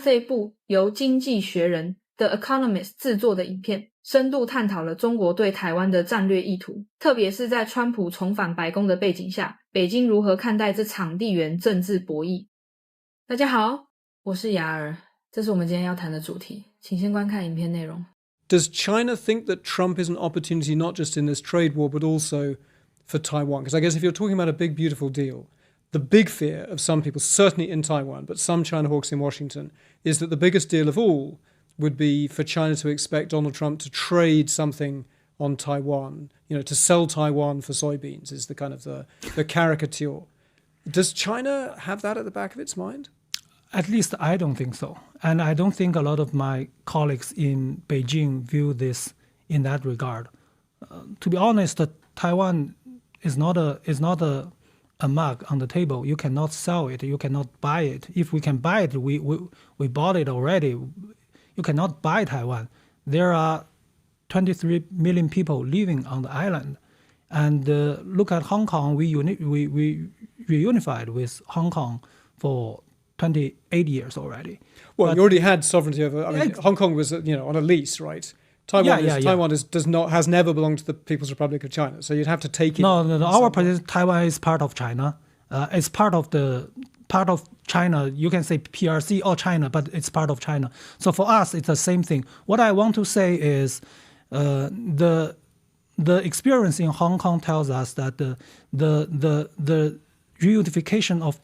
这一部由经济学人的 Economist 制作的影片，深度探讨了中国对台湾的战略意图，特别是在川普重返白宫的背景下，北京如何看待这场地缘政治博弈。大家好，我是雅儿，这是我们今天要谈的主题，请先观看影片内容。 Does China think that Trump is an opportunity not just in this trade war but also for Taiwan? Because I guess if you're talking about a big beautiful deal, the big fear of some people, certainly in Taiwan, but some China hawks in Washington, is that the biggest deal of all would be for China to expect Donald Trump to trade something on Taiwan, to sell Taiwan for soybeans is the kind of the caricature. Does China have that at the back of its mind? At least I don't think so. And I don't think a lot of my colleagues in Beijing view this in that regard. To be honest, Taiwan is not a mug on the table. You cannot sell it. You cannot buy it. If we can buy it, we bought it already. You cannot buy Taiwan. There are 23 million people living on the island. And look at Hong Kong. We reunified with Hong Kong for 28 years already. Well, you already had sovereignty over. I mean, Hong Kong was, on a lease, right? Taiwan has never belonged to the People's Republic of China, so you'd have to take it. No. Our position, Taiwan is part of China. It's part of China. You can say PRC or China, but it's part of China. So for us, it's the same thing. What I want to say is, the experience in Hong Kong tells us that the reunification of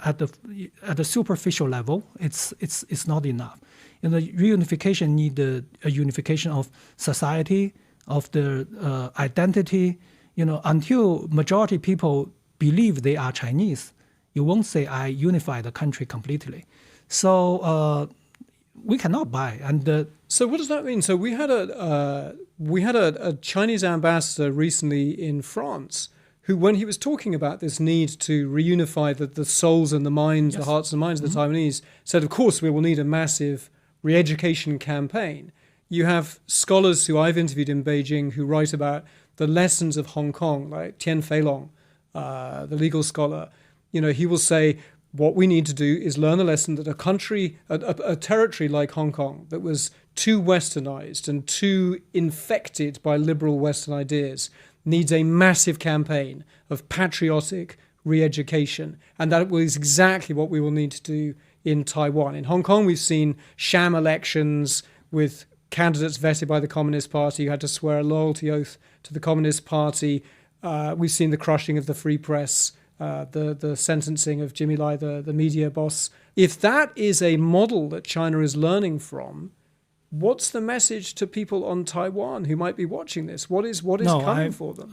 at the superficial level, it's not enough. Reunification need a unification of society, of the identity. Until majority people believe they are Chinese, you won't say I unify the country completely. So we cannot buy. And so what does that mean? So we had a Chinese ambassador recently in France who, when he was talking about this need to reunify the souls and the minds, the hearts and minds of the Taiwanese, said, of course, we will need a massive re-education campaign. You have scholars who I've interviewed in Beijing who write about the lessons of Hong Kong, like Tian Feilong, the legal scholar. He will say, what we need to do is learn the lesson that a territory like Hong Kong that was too westernized and too infected by liberal Western ideas needs a massive campaign of patriotic re-education. And that was exactly what we will need to do in Taiwan. In Hong Kong, we've seen sham elections with candidates vetted by the Communist Party who had to swear a loyalty oath to the Communist Party. We've seen the crushing of the free press, the sentencing of Jimmy Lai, the media boss. If that is a model that China is learning from, what's the message to people on Taiwan who might be watching this? What is coming for them?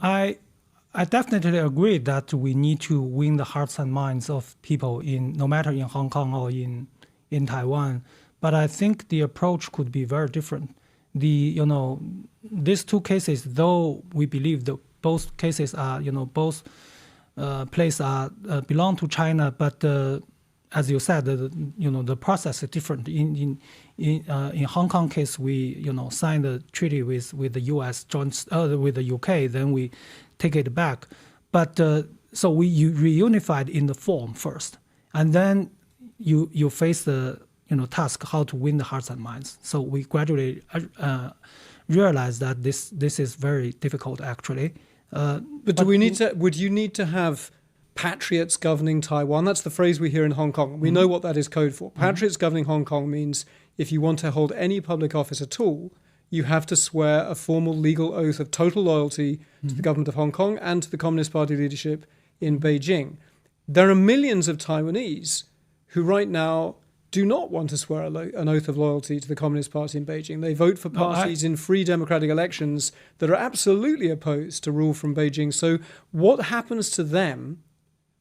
I definitely agree that we need to win the hearts and minds of people no matter in Hong Kong or in Taiwan. But I think the approach could be very different. These two cases, though we believe that both cases are, both places belong to China, but as you said, the process is different. In Hong Kong case, we signed a treaty with the U.S. With the UK, then we take it back. But so we reunified in the form first, and then you face the task how to win the hearts and minds. So we gradually realized that this is very difficult actually. But would you need to have patriots governing Taiwan? That's the phrase we hear in Hong Kong. We know what that is code for. Patriots governing Hong Kong means if you want to hold any public office at all, you have to swear a formal legal oath of total loyalty to the government of Hong Kong and to the Communist Party leadership in Beijing. There are millions of Taiwanese who right now do not want to swear an oath of loyalty to the Communist Party in Beijing. They vote for parties in free democratic elections that are absolutely opposed to rule from Beijing. So what happens to them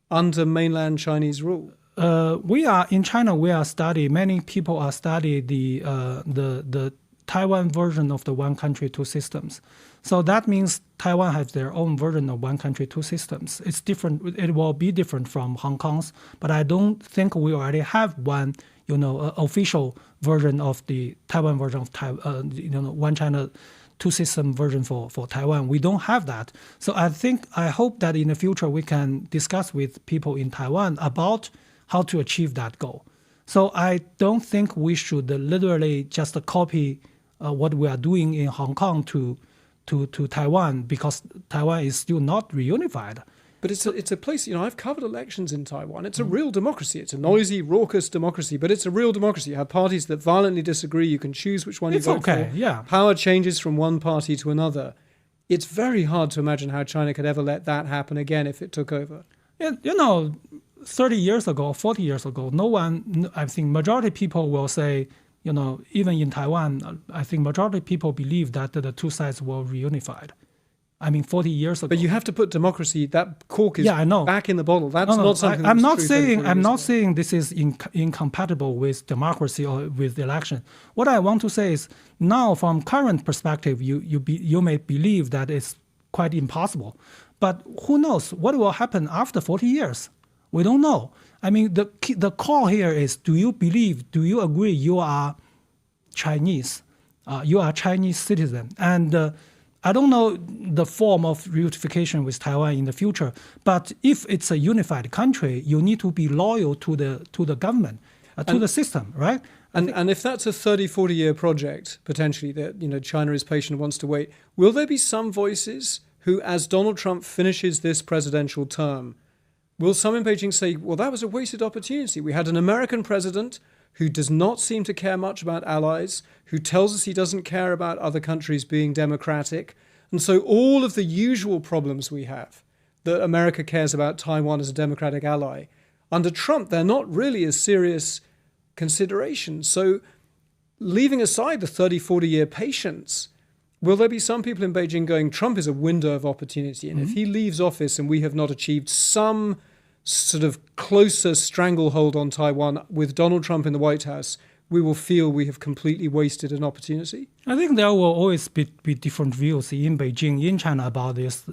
under mainland Chinese rule? In China, many people are studying the Taiwan version of the one country, two systems. So that means Taiwan has their own version of one country, two systems. It's different. It will be different from Hong Kong's, but I don't think we already have one, official version of the Taiwan version of one China, two system version for Taiwan. We don't have that. So I hope that in the future we can discuss with people in Taiwan about how to achieve that goal. So I don't think we should literally just copy what we are doing in Hong Kong to Taiwan, because Taiwan is still not reunified. But it's a place, I've covered elections in Taiwan. It's a real democracy. It's a noisy, raucous democracy, but it's a real democracy. You have parties that violently disagree. You can choose which one you vote for. Yeah. Power changes from one party to another. It's very hard to imagine how China could ever let that happen again if it took over. Yeah, 30 years ago, 40 years ago, I think majority people will say, even in Taiwan, I think majority people believe that the two sides were reunified. 40 years ago. But you have to put democracy, that cork is back in the bottle. That's not something I'm not saying this is incompatible with democracy or with election. What I want to say is, now from current perspective, you may believe that it's quite impossible. But who knows what will happen after 40 years? We don't know. The call here is, do you agree you are Chinese? You are a Chinese citizen. And I don't know the form of reunification with Taiwan in the future, but if it's a unified country, you need to be loyal to the government, to the system, right? And if that's a 30, 40-year project, potentially, that China is patient and wants to wait, will there be some voices who, as Donald Trump finishes this presidential term, will some in Beijing say, well, that was a wasted opportunity. We had an American president who does not seem to care much about allies, who tells us he doesn't care about other countries being democratic. And so all of the usual problems we have, that America cares about Taiwan as a democratic ally, under Trump, they're not really a serious consideration. So leaving aside the 30, 40-year patience, will there be some people in Beijing going, Trump is a window of opportunity, and if he leaves office and we have not achieved some sort of closer stranglehold on Taiwan with Donald Trump in the White House, we will feel we have completely wasted an opportunity? I think there will always be different views in Beijing, in China about this.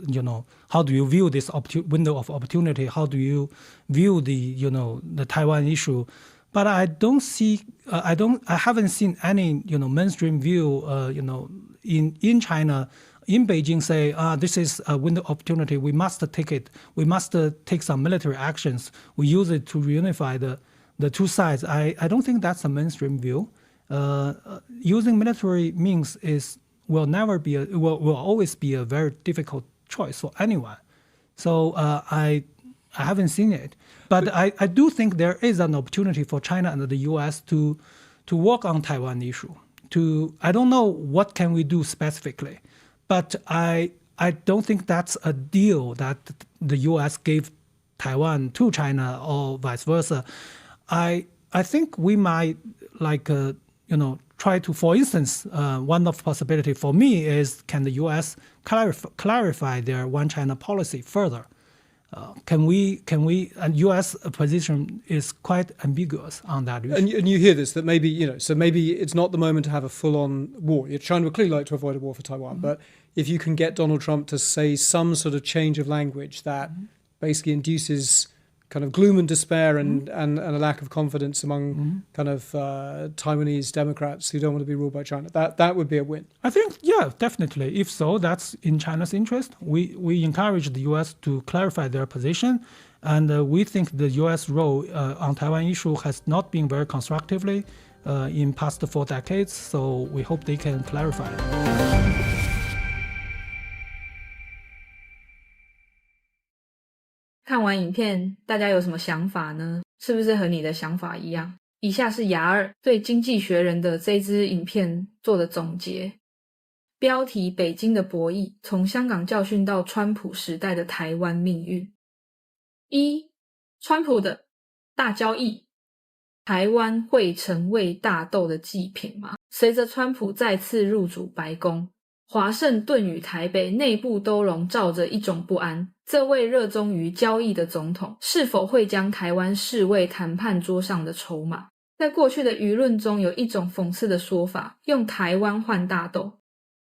How do you view this window of opportunity? How do you view the Taiwan issue? But I don't see, I haven't seen any, mainstream view, in China, in Beijing say, this is a window of opportunity. We must take it. We must take some military actions. We use it to reunify the two sides. I don't think that's a mainstream view. Using military means will always be a very difficult choice for anyone. So I haven't seen it. But I do think there is an opportunity for China and the U.S. to work on Taiwan issue. I don't know what can we do specifically, but I don't think that's a deal that the U.S. gave Taiwan to China or vice versa. I think we might try to, for instance, one of the possibility for me is, can the U.S. clarify their one China policy further? And U.S. position is quite ambiguous on that issue. And you hear this, that maybe, so maybe it's not the moment to have a full-on war. China would clearly like to avoid a war for Taiwan, but if you can get Donald Trump to say some sort of change of language that basically induces kind of gloom and despair and a lack of confidence among kind of Taiwanese Democrats who don't want to be ruled by China, that would be a win. I think, yeah, definitely. If so, that's in China's interest. We encourage the U.S. to clarify their position, and we think the U.S. role on Taiwan issue has not been very constructively in past 4 decades, so we hope they can clarify it. 看完影片，大家有什么想法呢？是不是和你的想法一样？以下是雅二对《经济学人》的这支影片做的总结。标题：北京的博弈，从香港教训到川普时代的台湾命运。1. 川普的大交易，台湾会成为大斗的祭品吗？随着川普再次入主白宫，华盛顿与台北内部都笼罩着一种不安。这位热衷于交易的总统是否会将台湾视为谈判桌上的筹码？在过去的舆论中有一种讽刺的说法，用台湾换大豆。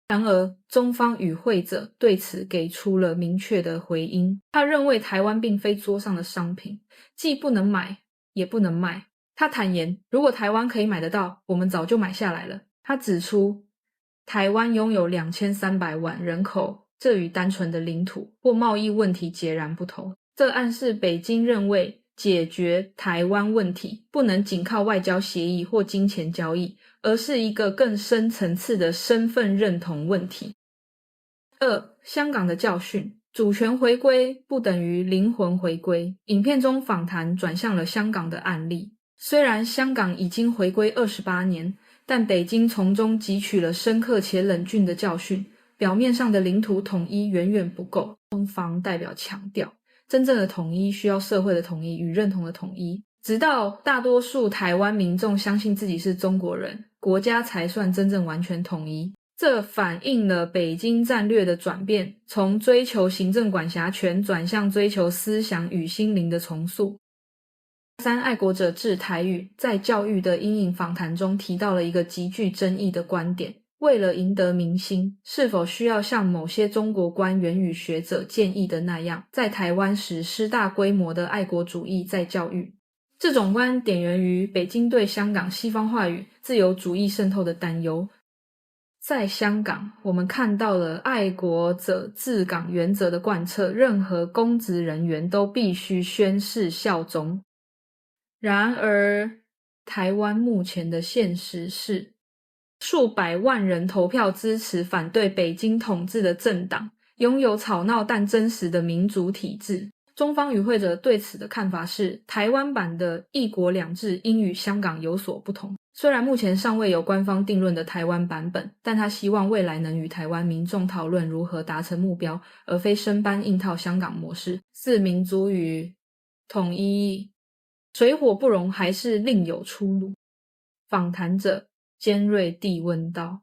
然而中方与会者对此给出了明确的回应，他认为台湾并非桌上的商品，既不能买也不能卖。他坦言，如果台湾可以买得到，我们早就买下来了。他指出，台湾拥有2300万人口，这与单纯的领土或贸易问题截然不同。这暗示北京认为解决台湾问题不能仅靠外交协议或金钱交易，而是一个更深层次的身份认同问题。2. 香港的教训，主权回归不等于灵魂回归。影片中访谈转向了香港的案例，虽然香港已经回归28年，但北京从中汲取了深刻且冷峻的教训，表面上的领土统一远远不够。中方代表强调，真正的统一需要社会的统一与认同的统一，直到大多数台湾民众相信自己是中国人，国家才算真正完全统一。这反映了北京战略的转变，从追求行政管辖权转向追求思想与心灵的重塑。3. 爱国者治台语在教育的阴影访谈中提到了一个极具争议的观点，为了赢得民心，是否需要像某些中国官员与学者建议的那样，在台湾实施大规模的爱国主义再教育。这种观点源于北京对香港西方话语、自由主义渗透的担忧。在香港，我们看到了爱国者治港原则的贯彻，任何公职人员都必须宣誓效忠。然而，台湾目前的现实是，数百万人投票支持反对北京统治的政党，拥有吵闹但真实的民主体制。中方与会者对此的看法是，台湾版的一国两制应与香港有所不同。虽然目前尚未有官方定论的台湾版本，但他希望未来能与台湾民众讨论如何达成目标，而非生搬硬套香港模式。4. 民族与统一，水火不容还是另有出路。访谈者尖锐地问道，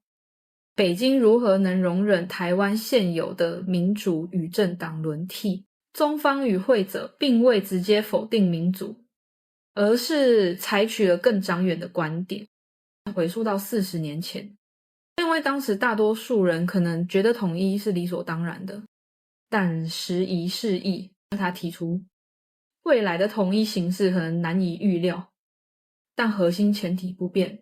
北京如何能容忍台湾现有的民主与政党轮替？中方与会者并未直接否定民主，而是采取了更长远的观点，回溯到40年前。因为当时大多数人可能觉得统一是理所当然的，但时移世易，他提出未来的统一形势可能难以预料，但核心前提不变，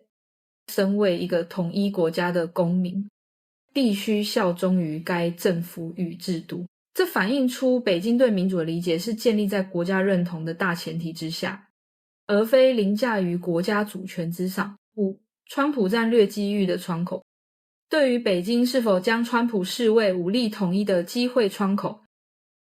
身为一个统一国家的公民，必须效忠于该政府与制度。这反映出北京对民主的理解是建立在国家认同的大前提之下，而非凌驾于国家主权之上。5. 川普战略机遇的窗口，对于北京是否将川普视为武力统一的机会窗口，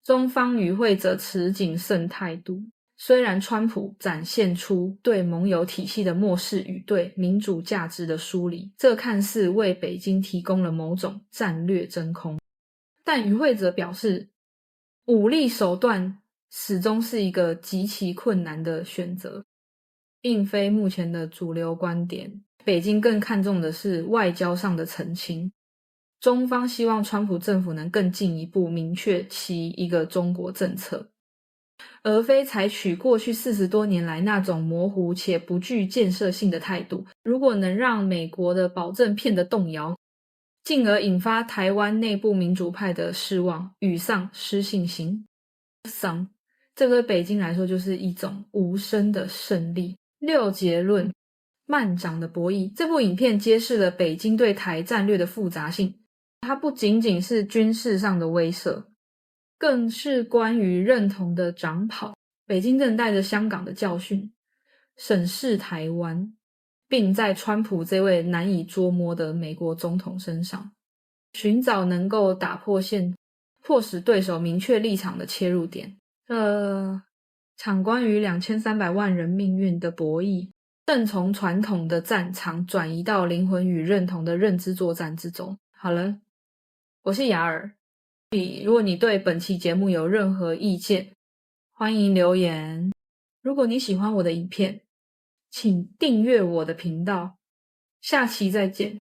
中方与会者持谨慎态度。虽然川普展现出对盟友体系的漠视与对民主价值的疏离，这看似为北京提供了某种战略真空，但与会者表示，武力手段始终是一个极其困难的选择，并非目前的主流观点。北京更看重的是外交上的澄清，中方希望川普政府能更进一步明确其一个中国政策，而非采取过去40多年来那种模糊且不具建设性的态度。如果能让美国的保证骗得动摇，进而引发台湾内部民主派的失望、沮丧、失信心，这对北京来说就是一种无声的胜利。6. 结论，慢长的博弈。这部影片揭示了北京对台战略的复杂性，它不仅仅是军事上的威慑，更是关于认同的长跑。北京正带着香港的教训审视台湾，并在川普这位难以捉摸的美国总统身上寻找能够打破迫使对手明确立场的切入点。场关于2300万人命运的博弈正从传统的战场转移到灵魂与认同的认知作战之中。好了，我是雅尔。如果你对本期节目有任何意见，欢迎留言。如果你喜欢我的影片，请订阅我的频道。下期再见。